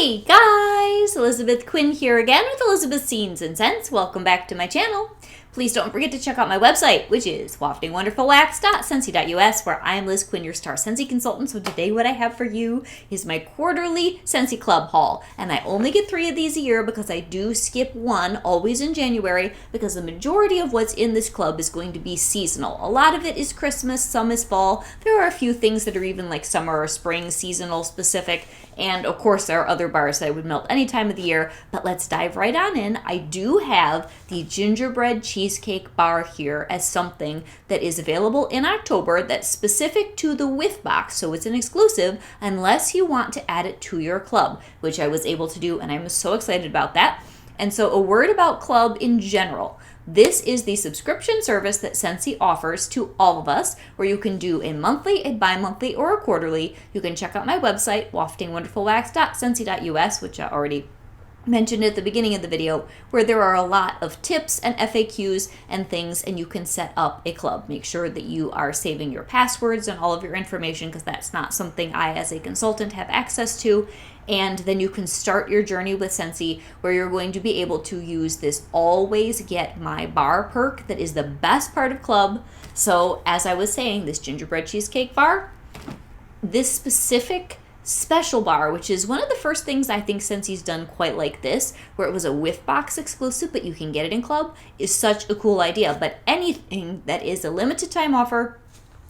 Hey guys, Elizabeth Quinn here again with Elizabeth's Scenes and Scents. Welcome back to my channel. Please don't forget to check out my website, which is waftingwonderfulwax.scentsy.us, where I am Liz Quinn, your star Scentsy consultant. So today what I have for you is my quarterly Scentsy Club haul. And I only get 3 of these a year because I do skip one, always in January, because the majority of what's in this club is going to be seasonal. A lot of it is Christmas, some is fall. There are a few things that are even like summer or spring seasonal specific. And of course, there are other bars that I would melt any time of the year, but let's dive right on in. I do have the Gingerbread cheesecake bar here as something that is available in October that's specific to the Whiff box, so it's an exclusive unless you want to add it to your club, which I was able to do, and I'm so excited about that. And so a word about club in general. This is the subscription service that Scentsy offers to all of us, where you can do a monthly, a bi-monthly, or a quarterly. You can check out my website, waftingwonderfulwax.scentsy.us, which I already mentioned at the beginning of the video, where there are a lot of tips and FAQs and things, and you can set up a club. Make sure that you are saving your passwords and all of your information, because that's not something I as a consultant have access to. And then you can start your journey with Scentsy, where you're going to be able to use this always get my bar perk that is the best part of club. So as I was saying, this gingerbread cheesecake bar, this specific special bar, which is one of the first things I think Scentsy's done quite like this, where it was a Whiff box exclusive, but you can get it in club, is such a cool idea. But anything that is a limited time offer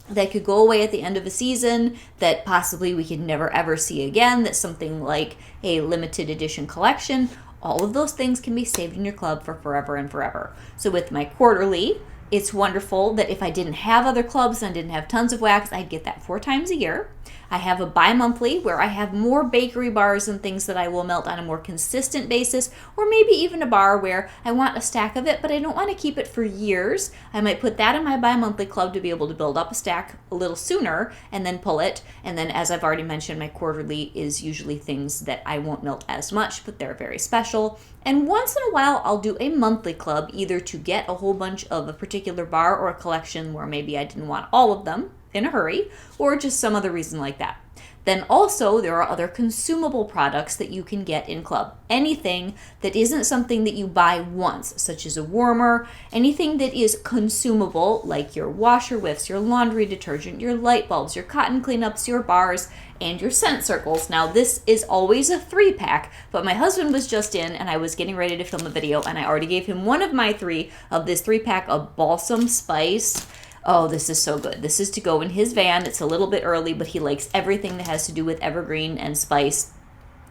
that could go away at the end of a season, that possibly we could never ever see again, that's something like a limited edition collection, all of those things can be saved in your club for forever and forever. So with my quarterly, it's wonderful that if I didn't have other clubs and I didn't have tons of wax, I'd get that 4 times a year. I have a bi-monthly where I have more bakery bars and things that I will melt on a more consistent basis, or maybe even a bar where I want a stack of it, but I don't want to keep it for years. I might put that in my bi-monthly club to be able to build up a stack a little sooner and then pull it. And then, as I've already mentioned, my quarterly is usually things that I won't melt as much, but they're very special. And once in a while, I'll do a monthly club, either to get a whole bunch of a particular bar or a collection where maybe I didn't want all of them in a hurry, or just some other reason like that. Then also there are other consumable products that you can get in club. Anything that isn't something that you buy once, such as a warmer, anything that is consumable, like your washer whiffs, your laundry detergent, your light bulbs, your cotton cleanups, your bars, and your scent circles. Now this is always a 3-pack, but my husband was just in and I was getting ready to film a video, and I already gave him one of my 3 of this 3-pack of balsam spice. Oh, this is so good. This is to go in his van. It's a little bit early, but he likes everything that has to do with evergreen and spice.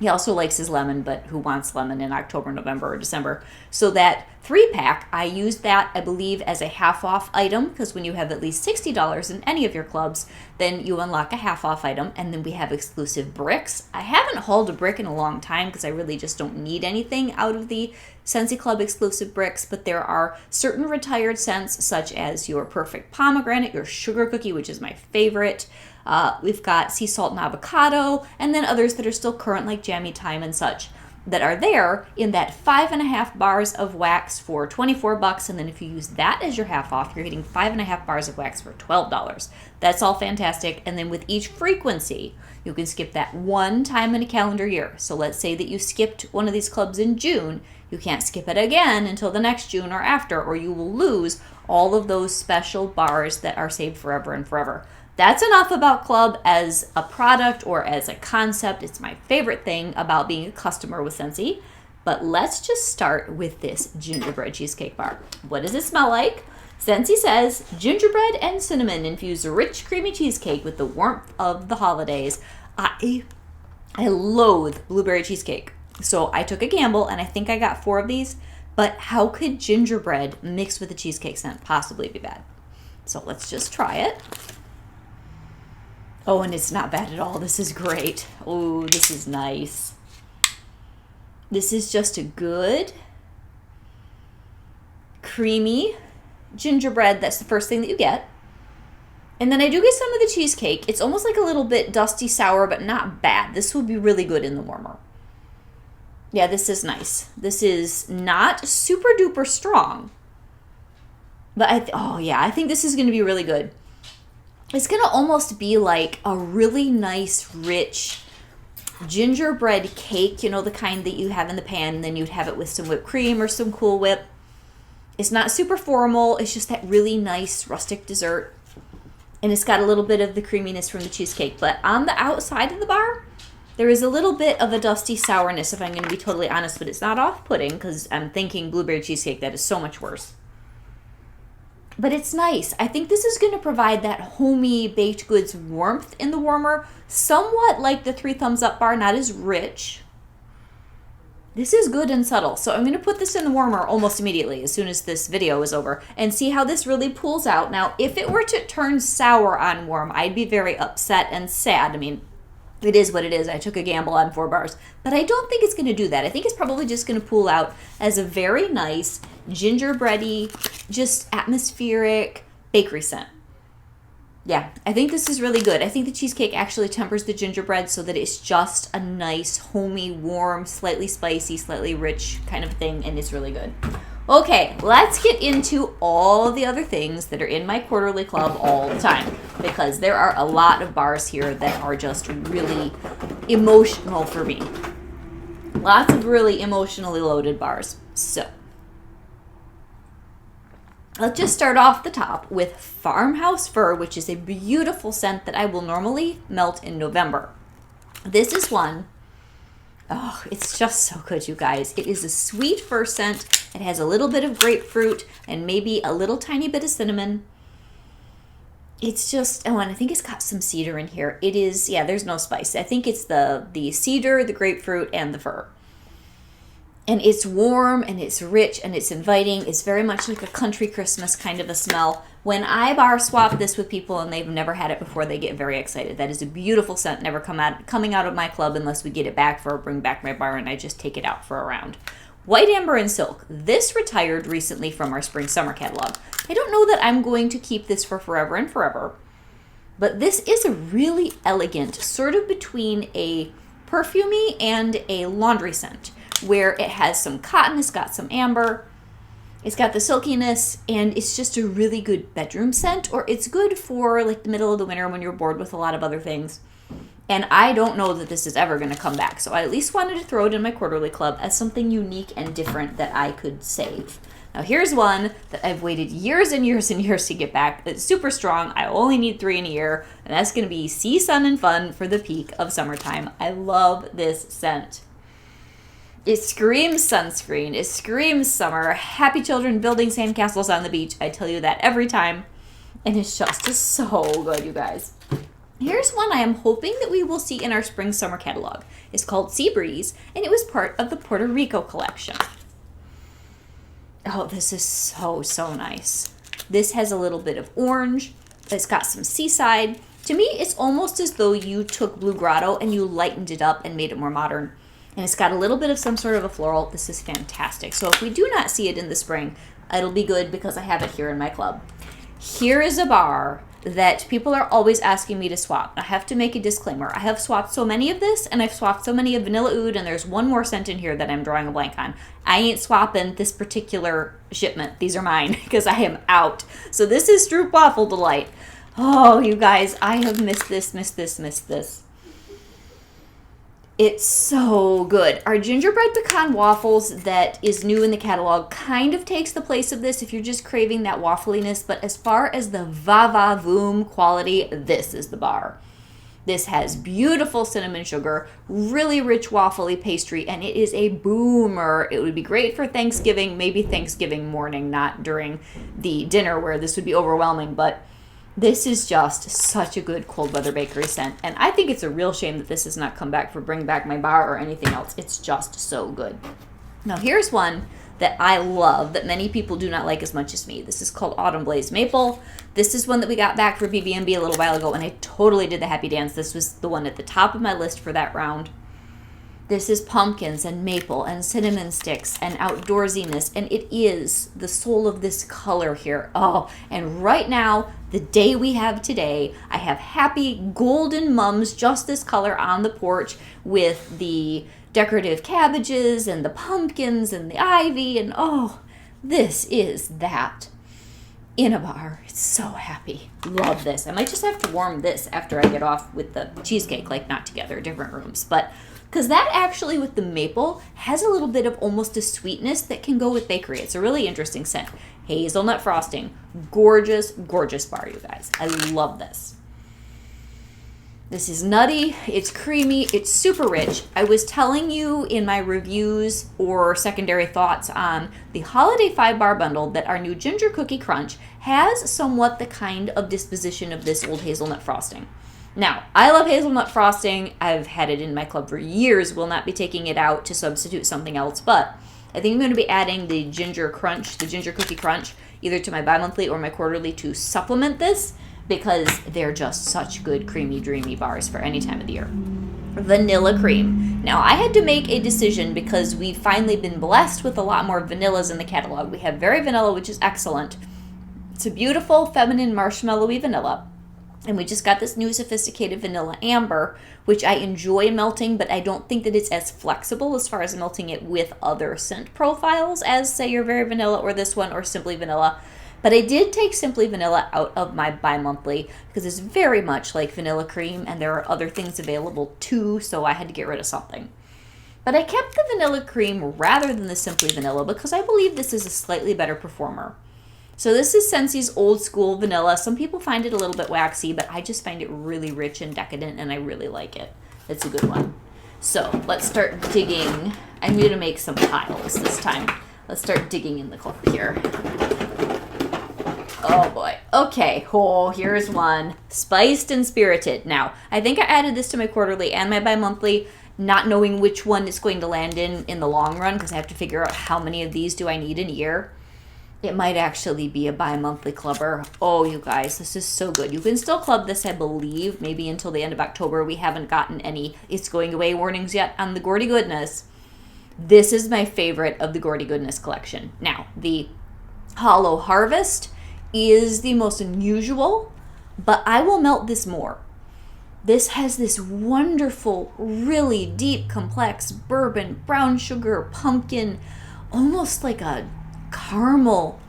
He also likes his lemon, but who wants lemon in October, November, or December? So that 3-pack, I use that, I believe, as a half-off item, because when you have at least $60 in any of your clubs, then you unlock a half-off item, and then we have exclusive bricks. I haven't hauled a brick in a long time because I really just don't need anything out of the Scentsy Club exclusive bricks, but there are certain retired scents, such as your Perfect Pomegranate, your Sugar Cookie, which is my favorite. We've got Sea Salt and Avocado, and then others that are still current, like Jammy Thyme and such, that are there in that 5.5 bars of wax for $24. And then if you use that as your half off, you're getting 5.5 bars of wax for $12. That's all fantastic. And then with each frequency, you can skip that 1 time in a calendar year. So let's say that you skipped one of these clubs in June. You can't skip it again until the next June or after, or you will lose all of those special bars that are saved forever and forever. That's enough about club as a product or as a concept. It's my favorite thing about being a customer with Scentsy. But let's just start with this gingerbread cheesecake bar. What does it smell like? Scentsy says, gingerbread and cinnamon infuse a rich, creamy cheesecake with the warmth of the holidays. I loathe blueberry cheesecake. So I took a gamble, and I think I got 4 of these. But how could gingerbread mixed with a cheesecake scent possibly be bad? So let's just try it. Oh, and it's not bad at all. This is great. Oh, this is nice. This is just a good, creamy gingerbread. That's the first thing that you get. And then I do get some of the cheesecake. It's almost like a little bit dusty sour, but not bad. This would be really good in the warmer. Yeah, this is nice. This is not super duper strong. But I think this is going to be really good. It's going to almost be like a really nice, rich gingerbread cake, you know, the kind that you have in the pan, and then you'd have it with some whipped cream or some Cool Whip. It's not super formal. It's just that really nice rustic dessert. And it's got a little bit of the creaminess from the cheesecake. But on the outside of the bar, there is a little bit of a dusty sourness, if I'm going to be totally honest. But it's not off-putting, because I'm thinking blueberry cheesecake, that is so much worse. But it's nice. I think this is going to provide that homey baked goods warmth in the warmer. Somewhat like the 3 Thumbs Up bar, not as rich. This is good and subtle. So I'm going to put this in the warmer almost immediately as soon as this video is over and see how this really pulls out. Now, if it were to turn sour on warm, I'd be very upset and sad. I mean, it is what it is. I took a gamble on 4 bars. But I don't think it's going to do that. I think it's probably just going to pull out as a very nice, gingerbready, just atmospheric bakery scent. Yeah, I think this is really good. I think the cheesecake actually tempers the gingerbread so that it's just a nice, homey, warm, slightly spicy, slightly rich kind of thing, and it's really good. Okay, let's get into all the other things that are in my quarterly club all the time, because there are a lot of bars here that are just really emotional for me. Lots of really emotionally loaded bars. So, let's just start off the top with Farmhouse Fir, which is a beautiful scent that I will normally melt in November. This is one, oh, it's just so good, you guys. It is a sweet fir scent. It has a little bit of grapefruit and maybe a little tiny bit of cinnamon. It's just, oh, and I think it's got some cedar in here. It is, yeah, there's no spice. I think it's the cedar, the grapefruit, and the fir. And it's warm, and it's rich, and it's inviting. It's very much like a country Christmas kind of a smell. When I bar swap this with people and they've never had it before, they get very excited. That is a beautiful scent, never coming out of my club unless we get it back for a bring back my bar, and I just take it out for a round. White Amber and Silk. This retired recently from our spring summer catalog. I don't know that I'm going to keep this for forever and forever, but this is a really elegant, sort of between a perfumey and a laundry scent, where it has some cotton, it's got some amber, it's got the silkiness, and it's just a really good bedroom scent, or it's good for like the middle of the winter when you're bored with a lot of other things. And I don't know that this is ever going to come back, so I at least wanted to throw it in my quarterly club as something unique and different that I could save. Now here's one that I've waited years and years and years to get back. It's super strong. I only need 3 in a year, and that's going to be Sea, Sun, and Fun for the peak of summertime. I love this scent. It screams sunscreen. It screams summer. Happy children building sandcastles on the beach. I tell you that every time. And it's just so good, you guys. Here's one I am hoping that we will see in our spring summer catalog. It's called Sea Breeze, and it was part of the Puerto Rico collection. Oh, this is so, so nice. This has a little bit of orange. It's got some seaside. To me, it's almost as though you took Blue Grotto and you lightened it up and made it more modern. And it's got a little bit of some sort of a floral. This is fantastic. So if we do not see it in the spring, it'll be good because I have it here in my club. Here is a bar that people are always asking me to swap. I have to make a disclaimer. I have swapped so many of this, and I've swapped so many of Vanilla Oud, and there's one more scent in here that I'm drawing a blank on. I ain't swapping this particular shipment. These are mine because I am out. So this is Stroop Waffle Delight. Oh, you guys, I have missed this. It's so good. Our gingerbread pecan waffles that is new in the catalog kind of takes the place of this if you're just craving that waffliness, but as far as the va-va-voom quality, this is the bar. This has beautiful cinnamon sugar, really rich waffly pastry, and it is a boomer. It would be great for Thanksgiving, maybe Thanksgiving morning, not during the dinner where this would be overwhelming, but this is just such a good cold weather bakery scent, and I think it's a real shame that this has not come back for Bring Back My Bar or anything else. It's just so good. Now here's one that I love that many people do not like as much as me. This is called Autumn Blaze Maple. This is one that we got back for BB&B a little while ago, and I totally did the happy dance. This was the one at the top of my list for that round. This is pumpkins and maple and cinnamon sticks and outdoorsiness, and it is the soul of this color here. Oh, and right now, the day we have today, I have happy golden mums, just this color on the porch with the decorative cabbages and the pumpkins and the ivy, and oh, this is that in a bar. It's so happy. Love this. I might just have to warm this after I get off with the cheesecake, like not together, different rooms, but because that actually with the maple has a little bit of almost a sweetness that can go with bakery. It's a really interesting scent. Hazelnut frosting. Gorgeous, gorgeous bar, you guys. I love this. This is nutty, it's creamy, it's super rich. I was telling you in my reviews or secondary thoughts on the Holiday 5-bar bundle that our new Ginger Cookie Crunch has somewhat the kind of disposition of this old hazelnut frosting. Now, I love hazelnut frosting. I've had it in my club for years. Will not be taking it out to substitute something else, but I think I'm going to be adding the Ginger Crunch, the Ginger Cookie Crunch, either to my bi-monthly or my quarterly to supplement this, because they're just such good, creamy, dreamy bars for any time of the year. Vanilla cream. Now, I had to make a decision because we've finally been blessed with a lot more vanillas in the catalog. We have Very Vanilla, which is excellent. It's a beautiful, feminine, marshmallowy vanilla. And we just got this new sophisticated vanilla amber, which I enjoy melting, but I don't think that it's as flexible as far as melting it with other scent profiles as, say, your Very Vanilla or this one or Simply Vanilla. But I did take Simply Vanilla out of my bi-monthly because it's very much like vanilla cream and there are other things available too, so I had to get rid of something. But I kept the vanilla cream rather than the Simply Vanilla because I believe this is a slightly better performer. So this is Scentsy's old school vanilla. Some people find it a little bit waxy, but I just find it really rich and decadent and I really like it. It's a good one. So let's start digging. I'm going to make some piles this time. Let's start digging in the club here. Oh boy. Okay. Oh, here's one. Spiced and Spirited. Now, I think I added this to my quarterly and my bi-monthly, not knowing which one it's going to land in the long run because I have to figure out how many of these do I need in a year. It might actually be a bi-monthly clubber. Oh, you guys, this is so good. You can still club this, I believe, maybe until the end of October. We haven't gotten any it's going away warnings yet on the Gordy Goodness. This is my favorite of the Gordy Goodness collection. Now, the Hollow Harvest is the most unusual, but I will melt this more. This has this wonderful, really deep, complex bourbon, brown sugar, pumpkin, almost like a caramel,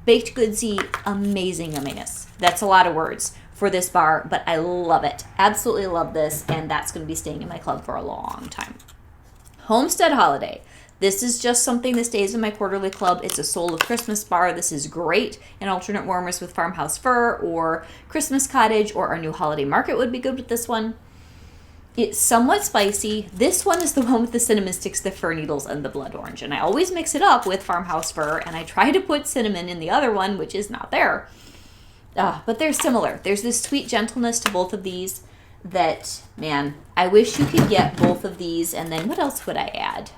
baked goodsy, amazingness. That's a lot of words for this bar, but I love it. Absolutely love this, and that's going to be staying in my club for a long time. Homestead Holiday. This is just something that stays in my quarterly club. It's a Soul of Christmas bar. This is great in alternate warmers with Farmhouse Fir or Christmas Cottage, or our new Holiday Market would be good with this one. It's somewhat spicy. This one is the one with the cinnamon sticks, the fir needles, and the blood orange. And I always mix it up with Farmhouse Fir, and I try to put cinnamon in the other one, which is not there. But they're similar. There's this sweet gentleness to both of these that, man, I wish you could get both of these. And then what else would I add?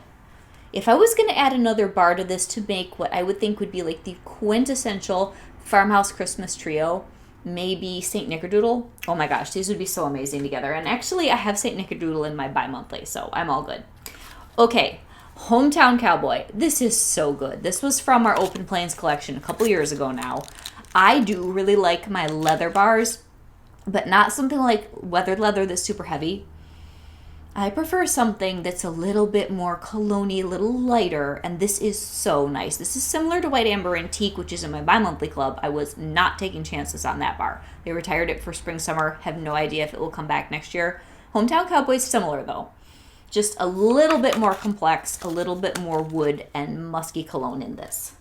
If I was going to add another bar to this to make what I would think would be like the quintessential Farmhouse Christmas trio, maybe St. Nickerdoodle. Oh my gosh, these would be so amazing together. And actually, I have St. Nickerdoodle in my bi-monthly, so I'm all good. Okay, Hometown Cowboy. This is so good. This was from our Open Plains collection a couple years ago now. I do really like my leather bars, but not something like weathered leather that's super heavy. I prefer something that's a little bit more cologne-y, a little lighter, and this is so nice. This is similar to White Amber Antique, which is in my bi-monthly club. I was not taking chances on that bar. They retired it for spring, summer. Have no idea if it will come back next year. Hometown Cowboy's similar, though. Just a little bit more complex, a little bit more wood and musky cologne in this.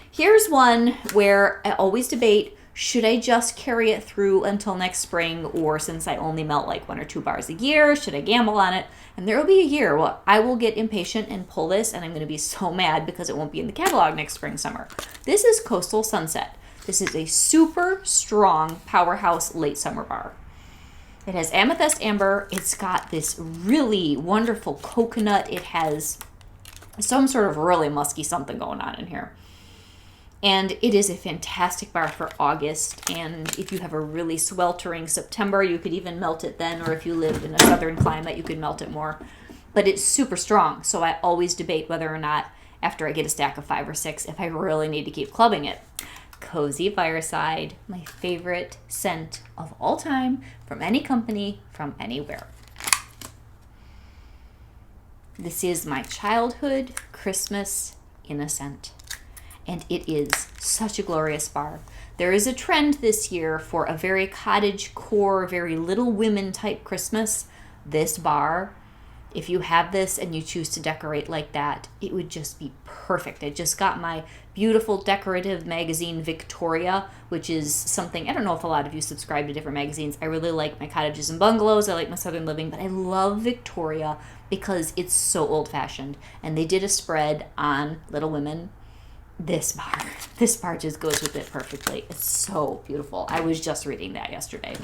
Here's one where I always debate, should I just carry it through until next spring, or since I only melt like 1 or 2 bars a year, should I gamble on it? And there will be a year where I will get impatient and pull this, and I'm going to be so mad because it won't be in the catalog next spring, summer. This is Coastal Sunset. This is a super strong powerhouse late summer bar. It has amethyst amber. It's got this really wonderful coconut. It has some sort of really musky something going on in here. And it is a fantastic bar for August, and if you have a really sweltering September, you could even melt it then, or if you live in a southern climate, you could melt it more. But it's super strong, so I always debate whether or not, after I get a stack of 5 or 6, if I really need to keep clubbing it. Cozy Fireside, my favorite scent of all time, from any company, from anywhere. This is my childhood Christmas in a scent. And it is such a glorious bar. There is a trend this year for a very cottage core, very Little Women type Christmas. this bar, if you have this and you choose to decorate like that, it would just be perfect. I just got my beautiful decorative magazine, Victoria, which is something, I don't know if a lot of you subscribe to different magazines. I really like my Cottages and Bungalows. I like my Southern Living, but I love Victoria because it's so old-fashioned. And they did a spread on Little Women. This bar just goes with it perfectly. It's so beautiful. I was just reading that yesterday.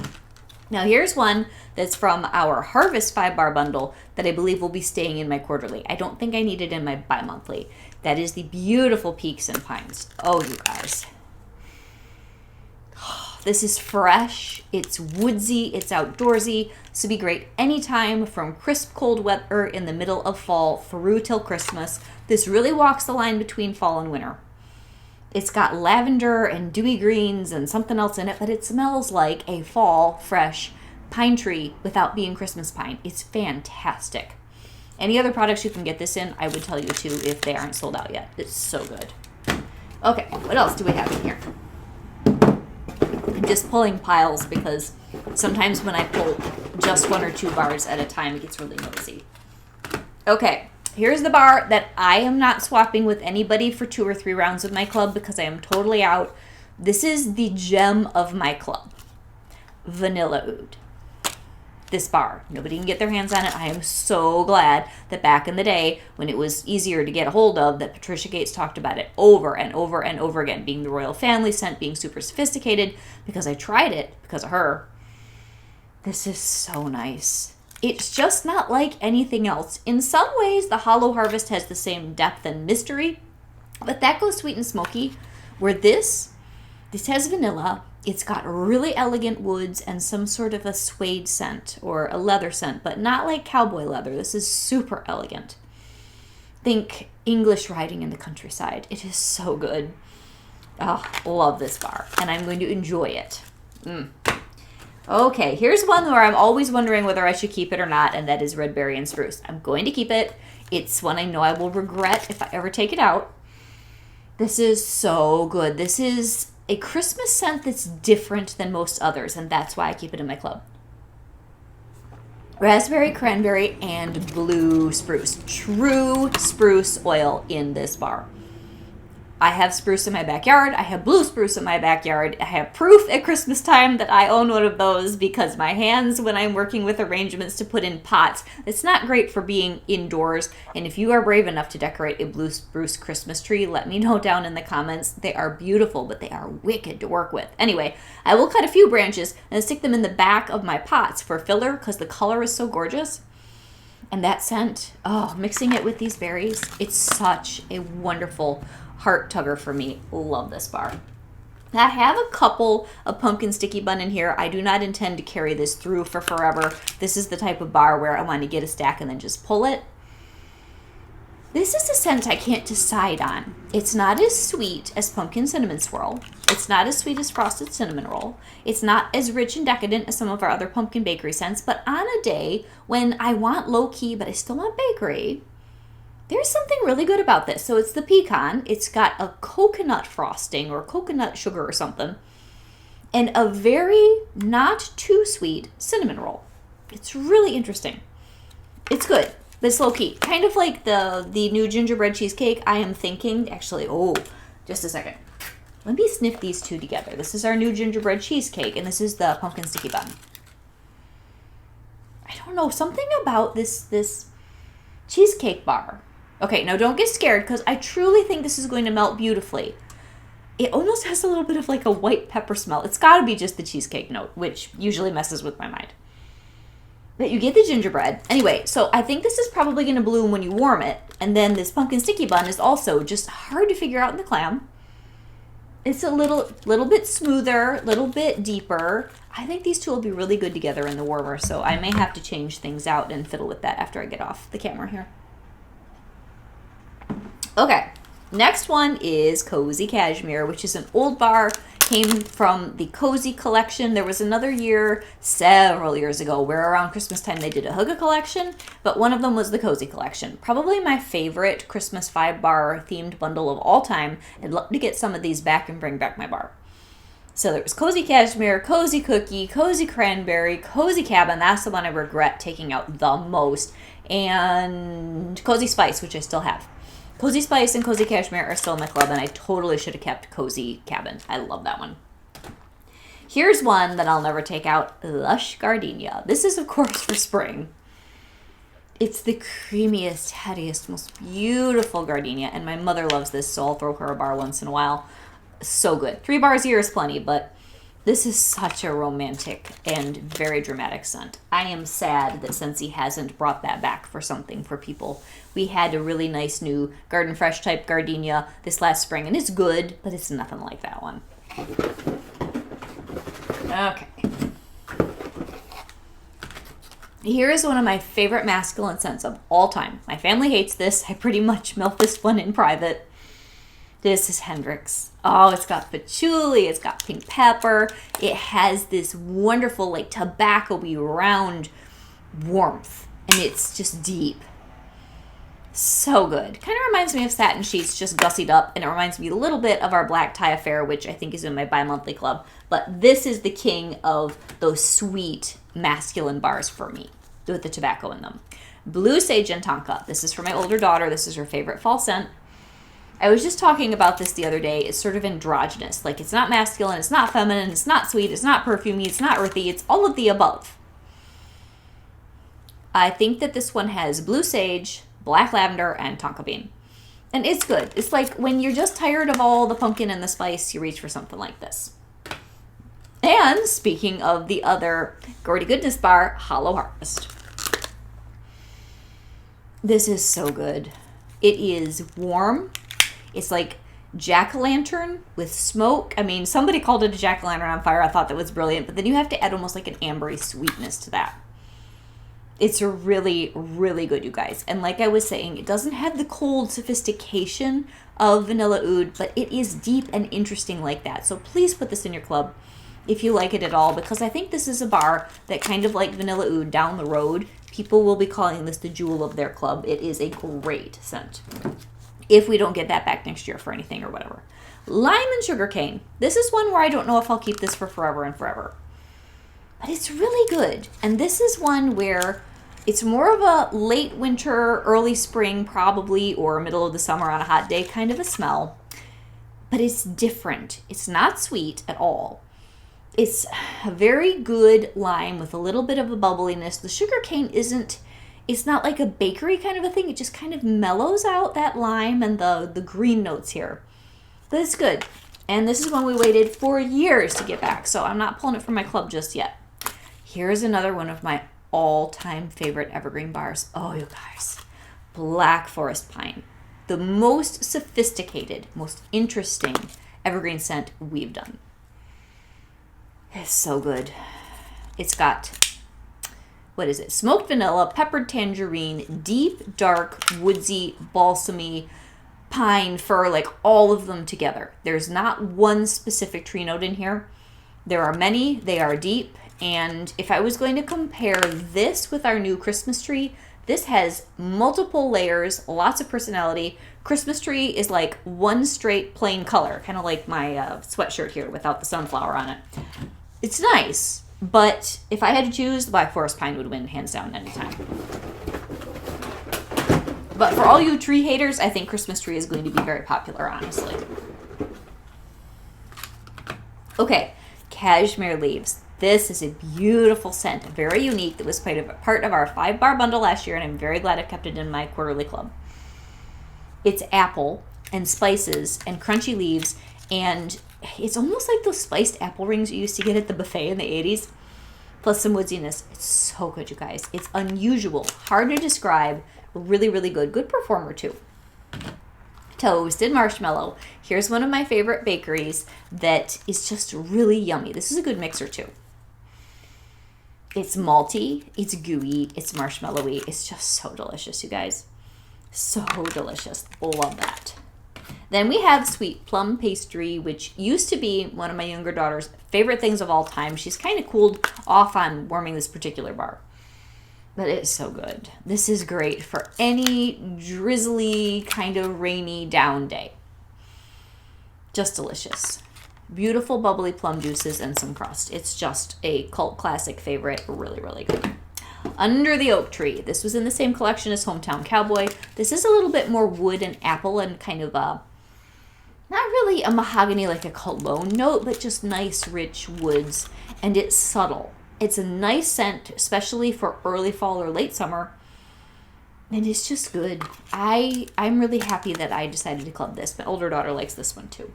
Now here's one that's from our Harvest 5-bar bundle that I believe will be staying in my quarterly. I don't think I need it in my bi-monthly. That is the beautiful Peaks and Pines. Oh, you guys. This is fresh, it's woodsy, it's outdoorsy. This would be great anytime from crisp cold weather in the middle of fall through till Christmas. This really walks the line between fall and winter. It's got lavender and dewy greens and something else in it, but it smells like a fall, fresh pine tree without being Christmas pine. It's fantastic. Any other products you can get this in, I would tell you too if they aren't sold out yet. It's so good. Okay, what else do we have in here? I'm just pulling piles because sometimes when I pull just 1 or 2 bars at a time, it gets really noisy. Okay. Here's the bar that I am not swapping with anybody for 2 or 3 rounds of my club because I am totally out. This is the gem of my club. Vanilla Oud. This bar. Nobody can get their hands on it. I am so glad that back in the day when it was easier to get a hold of, that Patricia Gates talked about it over and over and over again, being the royal family scent, being super sophisticated, because I tried it because of her. This is so nice. It's just not like anything else. In some ways, the Hollow Harvest has the same depth and mystery, but that goes sweet and smoky, where this has vanilla. It's got really elegant woods and some sort of a suede scent or a leather scent, but not like cowboy leather. This is super elegant. Think English riding in the countryside. It is so good. Oh, love this bar, and I'm going to enjoy it. Okay, here's one where I'm always wondering whether I should keep it or not, and that is Red Berry and Spruce. I'm going to keep it. It's one I know I will regret if I ever take it out. This is so good. This is a Christmas scent that's different than most others, and that's why I keep it in my club. Raspberry, cranberry, and blue spruce. True spruce oil in this bar. I have spruce in my backyard. I have blue spruce in my backyard. I have proof at Christmas time that I own one of those because my hands, when I'm working with arrangements to put in pots, it's not great for being indoors. And if you are brave enough to decorate a blue spruce Christmas tree, let me know down in the comments. They are beautiful, but they are wicked to work with. Anyway, I will cut a few branches and stick them in the back of my pots for filler because the color is so gorgeous. And that scent, oh, mixing it with these berries, it's such a wonderful heart tugger for me. Love this bar. I have a couple of pumpkin sticky bun in here. I do not intend to carry this through for forever. This is the type of bar where I want to get a stack and then just pull it. This is a scent I can't decide on. It's not as sweet as pumpkin cinnamon swirl. It's not as sweet as frosted cinnamon roll. It's not as rich and decadent as some of our other pumpkin bakery scents, but on a day when I want low key but I still want bakery, there's something really good about this. So it's the pecan. It's got a coconut frosting or coconut sugar or something, and a very not too sweet cinnamon roll. It's really interesting. It's good, but it's low key. Kind of like the new gingerbread cheesecake. I am thinking, actually, just a second. Let me sniff these two together. This is our new gingerbread cheesecake, and this is the pumpkin sticky bun. I don't know, something about this cheesecake bar. Okay, now don't get scared because I truly think this is going to melt beautifully. It almost has a little bit of like a white pepper smell. It's got to be just the cheesecake note, which usually messes with my mind. But you get the gingerbread. Anyway, so I think this is probably going to bloom when you warm it. And then this pumpkin sticky bun is also just hard to figure out in the clam. It's a little bit smoother, a little bit deeper. I think these two will be really good together in the warmer, so I may have to change things out and fiddle with that after I get off the camera here. Okay, next one is Cozy Cashmere, which is an old bar, came from the Cozy collection. There was another year, several years ago, where around Christmas time they did a Hygge collection, but one of them was the Cozy collection. Probably my favorite Christmas 5-bar themed bundle of all time. I'd love to get some of these back and bring back my bar. So there was Cozy Cashmere, Cozy Cookie, Cozy Cranberry, Cozy Cabin. That's the one I regret taking out the most. And Cozy Spice, which I still have. Cozy Spice and Cozy Cashmere are still in my club, and I totally should have kept Cozy Cabin. I love that one. Here's one that I'll never take out, Lush Gardenia. This is, of course, for spring. It's the creamiest, headiest, most beautiful gardenia, and my mother loves this, so I'll throw her a bar once in a while. So good. 3 bars a year is plenty, but this is such a romantic and very dramatic scent. I am sad that Scentsy hasn't brought that back for something for people. We had a really nice new Garden Fresh type gardenia this last spring, and it's good, but it's nothing like that one. Okay. Here is one of my favorite masculine scents of all time. My family hates this. I pretty much melt this one in private. This is Hendrix. Oh, it's got patchouli. It's got pink pepper. It has this wonderful, like, tobacco-y round warmth. And it's just deep. So good. Kind of reminds me of Satin Sheets, just gussied up. And it reminds me a little bit of our Black Tie Affair, which I think is in my bi-monthly club. But this is the king of those sweet masculine bars for me, with the tobacco in them. Blue Sage and Tonka. This is for my older daughter. This is her favorite fall scent. I was just talking about this the other day. It's sort of androgynous. Like, it's not masculine, it's not feminine, it's not sweet, it's not perfumey, it's not earthy. It's all of the above. I think that this one has blue sage, black lavender, and tonka bean. And it's good. It's like when you're just tired of all the pumpkin and the spice, you reach for something like this. And speaking of the other Gordy Goodness bar, Hollow Harvest. This is so good. It is warm. It's like jack-o'-lantern with smoke. I mean, somebody called it a jack-o'-lantern on fire. I thought that was brilliant. But then you have to add almost like an ambery sweetness to that. It's really, really good, you guys. And like I was saying, it doesn't have the cold sophistication of Vanilla Oud, but it is deep and interesting like that. So please put this in your club if you like it at all, because I think this is a bar that, kind of like Vanilla Oud down the road, people will be calling this the jewel of their club. It is a great scent. If we don't get that back next year for anything or whatever. Lime and sugarcane. This is one where I don't know if I'll keep this for forever and forever. But it's really good. And this is one where it's more of a late winter, early spring probably, or middle of the summer on a hot day kind of a smell. But it's different. It's not sweet at all. It's a very good lime with a little bit of a bubbliness. The sugarcane isn't... It's not like a bakery kind of a thing. It just kind of mellows out that lime and the green notes here. But it's good. And this is one we waited 4 years to get back, so I'm not pulling it from my club just yet. Here's another one of my all-time favorite evergreen bars. Oh, you guys. Black Forest Pine. The most sophisticated, most interesting evergreen scent we've done. It's so good. It's got... What is it? Smoked vanilla, peppered tangerine, deep, dark, woodsy, balsamy, pine, fir, like all of them together. There's not one specific tree note in here. There are many. They are deep. And if I was going to compare this with our new Christmas tree, this has multiple layers, lots of personality. Christmas tree is like one straight plain color, kind of like my sweatshirt here without the sunflower on it. It's nice. But if I had to choose, the Black Forest Pine would win hands down anytime. But for all you tree haters, I think Christmas tree is going to be very popular, honestly. Okay, Cashmere Leaves. This is a beautiful scent, very unique, that was part of our 5-bar bundle last year, and I'm very glad I've kept it in my quarterly club. It's apple and spices and crunchy leaves, and it's almost like those spiced apple rings you used to get at the buffet in the 80s, plus some woodsiness. It's so good, you guys. It's unusual, hard to describe, really, really good. Good performer, too. Toasted marshmallow. Here's one of my favorite bakeries that is just really yummy. This is a good mixer, too. It's malty, it's gooey, it's marshmallowy. It's just so delicious, you guys. So delicious. Love that. Then we have sweet plum pastry, which used to be one of my younger daughter's favorite things of all time. She's kind of cooled off on warming this particular bar. But it's so good. This is great for any drizzly, kind of rainy down day. Just delicious. Beautiful bubbly plum juices and some crust. It's just a cult classic favorite. Really, really good. Under the Oak Tree. This was in the same collection as Hometown Cowboy. This is a little bit more wood and apple and kind of a, not really a mahogany like a cologne note, but just nice rich woods. And it's subtle. It's a nice scent, especially for early fall or late summer. And it's just good. I'm really happy that I decided to club this. My older daughter likes this one too.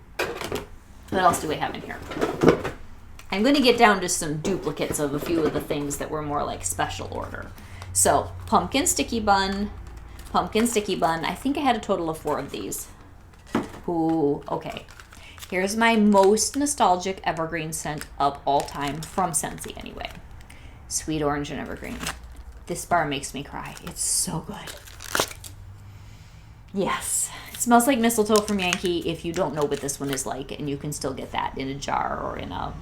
What else do we have in here? I'm going to get down to some duplicates of a few of the things that were more like special order. So, pumpkin sticky bun. I think I had a total of 4 of these. Ooh, okay. Here's my most nostalgic evergreen scent of all time, from Scentsy anyway. Sweet orange and evergreen. This bar makes me cry. It's so good. Yes. It smells like mistletoe from Yankee if you don't know what this one is like, and you can still get that in a jar or in a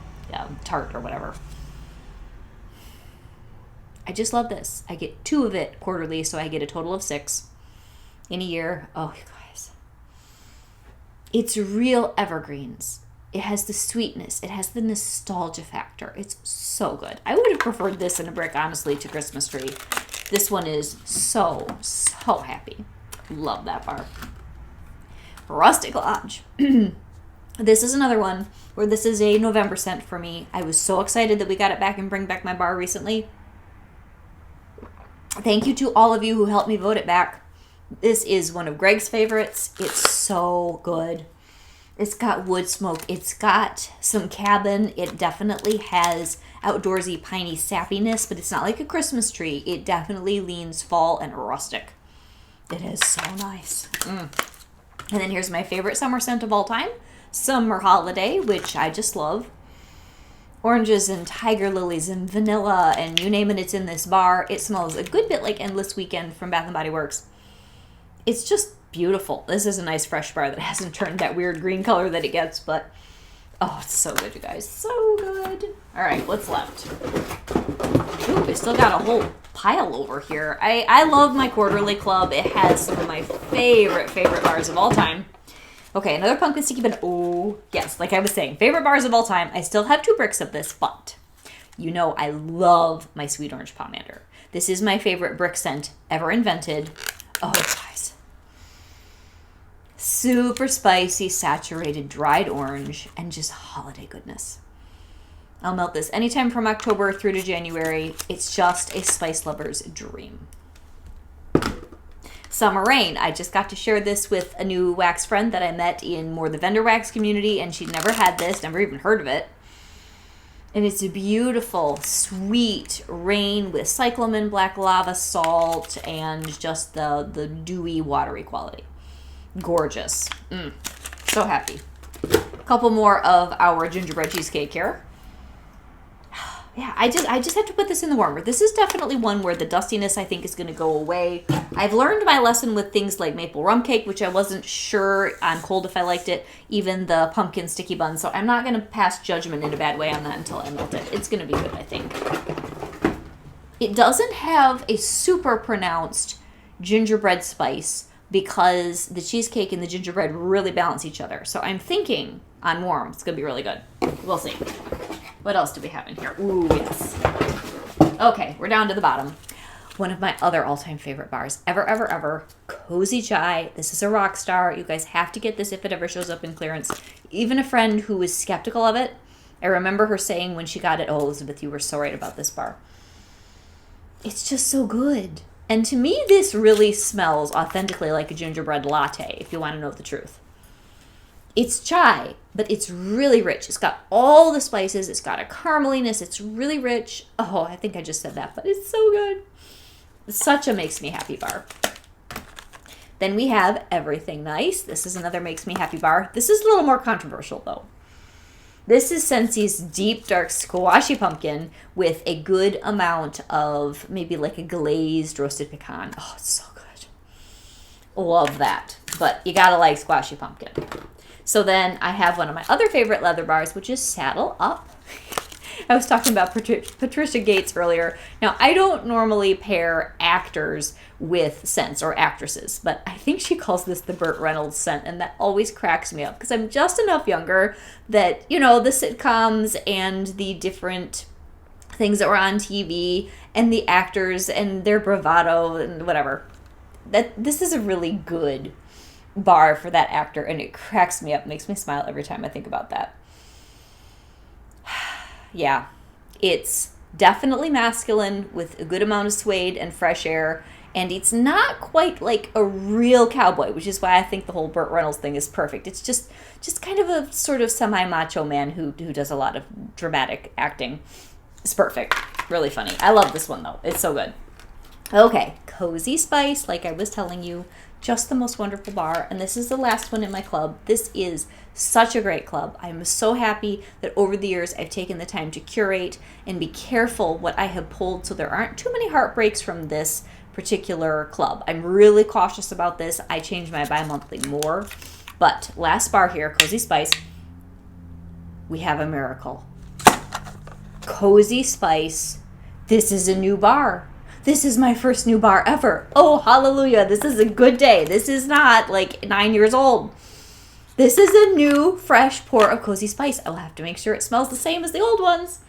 tart or whatever. I just love this. I get 2 of it quarterly, so I get a total of 6 in a year. Oh, you guys. It's real evergreens. It has the sweetness. It has the nostalgia factor. It's so good. I would have preferred this in a brick, honestly, to Christmas tree. This one is so happy. Love that bar. Rustic Lodge. This is another one where this is a November scent for me. I was so excited that we got it back and bring back my bar recently. Thank you to all of you who helped me vote it back. This is one of Greg's favorites. It's so good. It's got wood smoke. It's got some cabin. It definitely has outdoorsy, piney sappiness, but it's not like a Christmas tree. It definitely leans fall and rustic. It is so nice. And then here's my favorite summer scent of all time. Summer Holiday, which I just love. Oranges and tiger lilies and vanilla and you name it, it's in this bar. It smells a good bit like Endless Weekend from Bath & Body Works. It's just beautiful. This is a nice fresh bar that hasn't turned that weird green color that it gets, but oh, it's so good, you guys. So good. All right, what's left? Ooh, I still got a whole pile over here. I love my quarterly club. It has some of my favorite bars of all time. Okay, another pumpkin sticky bun. Oh, yes, like I was saying, favorite bars of all time. I still have 2 bricks of this, but you know I love my sweet orange pomander. This is my favorite brick scent ever invented. Oh, guys. Super spicy, saturated, dried orange, and just holiday goodness. I'll melt this anytime from October through to January. It's just a spice lover's dream. Summer Rain. I just got to share this with a new wax friend that I met in more the vendor wax community, and she'd never had this, never even heard of it. And it's a beautiful, sweet rain with cyclamen, black lava, salt, and just the dewy, watery quality. Gorgeous. So happy. A couple more of our gingerbread cheesecake here. Yeah, I just have to put this in the warmer. This is definitely one where the dustiness, I think, is going to go away. I've learned my lesson with things like maple rum cake, which I wasn't sure on cold if I liked it, even the pumpkin sticky bun. So I'm not going to pass judgment in a bad way on that until I melt it. It's going to be good, I think. It doesn't have a super pronounced gingerbread spice because the cheesecake and the gingerbread really balance each other. So I'm thinking on warm, it's going to be really good. We'll see. What else do we have in here? Ooh, yes. Okay, we're down to the bottom. One of my other all-time favorite bars, ever, Cozy Chai. This is a rock star. You guys have to get this if it ever shows up in clearance. Even a friend who was skeptical of it, I remember her saying when she got it, oh, Elizabeth, you were so right about this bar. It's just so good. And to me, this really smells authentically like a gingerbread latte, if you want to know the truth. It's chai, but it's really rich. It's got all the spices. It's got a carameliness. It's really rich. Oh, I think I just said that, but it's so good. Such a makes me happy bar. Then we have Everything Nice. This is another makes me happy bar. This is a little more controversial, though. This is Scentsy's deep, dark, squashy pumpkin with a good amount of maybe like a glazed roasted pecan. Oh, it's so good. Love that. But you gotta like squashy pumpkin. So then I have one of my other favorite leather bars, which is Saddle Up. I was talking about Patricia Gates earlier. Now, I don't normally pair actors with scents or actresses, but I think she calls this the Burt Reynolds scent, and that always cracks me up because I'm just enough younger that, you know, the sitcoms and the different things that were on TV and the actors and their bravado and whatever. That this is a really good bar for that actor, and it cracks me up, makes me smile every time I think about that. Yeah, it's definitely masculine with a good amount of suede and fresh air, and it's not quite like a real cowboy, which is why I think the whole Burt Reynolds thing is perfect. It's just kind of a sort of semi-macho man who does a lot of dramatic acting. It's perfect. Really funny. I love this one, though. It's so good. Okay, Cozy Spice, like I was telling you, just the most wonderful bar, and this is the last one in my club. This is such a great club. I'm so happy that over the years I've taken the time to curate and be careful what I have pulled so there aren't too many heartbreaks from this particular club. I'm really cautious about this. I change my bi-monthly more. But last bar here, Cozy Spice, we have a miracle. Cozy Spice, this is a new bar. This is my first new bar ever. Oh, hallelujah. This is a good day. This is not like 9 years old. This is a new, fresh pour of Cozy Spice. I'll have to make sure it smells the same as the old ones.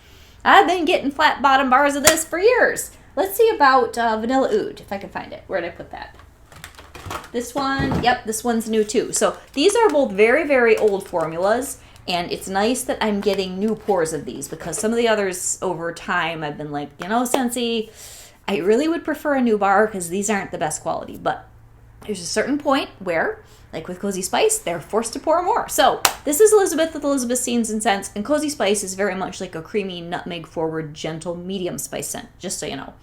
I've been getting flat bottom bars of this for years. Let's see about Vanilla Oud, if I can find it. Where did I put that? This one, yep, this one's new too. So these are both very, very old formulas. And it's nice that I'm getting new pours of these because some of the others over time I've been like, you know, Scentsy, I really would prefer a new bar because these aren't the best quality. But there's a certain point where, like with Cozy Spice, they're forced to pour more. So this is Elizabeth with Elizabeth Scenes and Scents, and Cozy Spice is very much like a creamy, nutmeg-forward, gentle, medium spice scent, just so you know.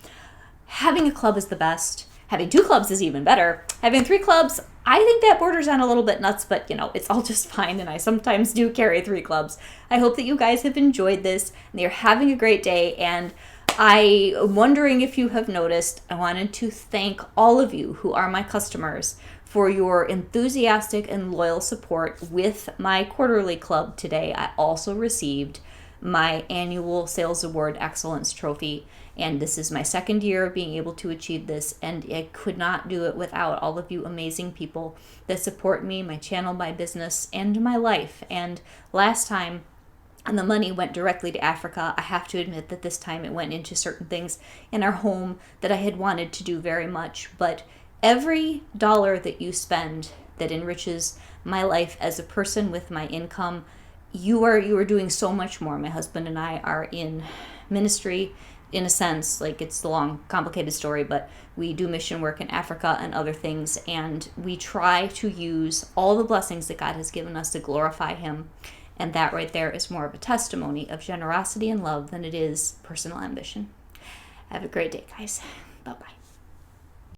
Having a club is the best. Having 2 clubs is even better. Having 3 clubs, I think that borders on a little bit nuts, but, you know, it's all just fine, and I sometimes do carry 3 clubs. I hope that you guys have enjoyed this, and you're having a great day, and I'm wondering if you have noticed, I wanted to thank all of you who are my customers for your enthusiastic and loyal support with my quarterly club today. I also received my annual Sales Award Excellence Trophy, and this is my 2nd year of being able to achieve this, and I could not do it without all of you amazing people that support me, my channel, my business, and my life. And last time, and the money went directly to Africa. I have to admit that this time it went into certain things in our home that I had wanted to do very much. But every dollar that you spend that enriches my life as a person with my income, you are doing so much more. My husband and I are in ministry, in a sense, like it's a long, complicated story, but we do mission work in Africa and other things, and we try to use all the blessings that God has given us to glorify Him. And that right there is more of a testimony of generosity and love than it is personal ambition. Have a great day, guys. Bye-bye.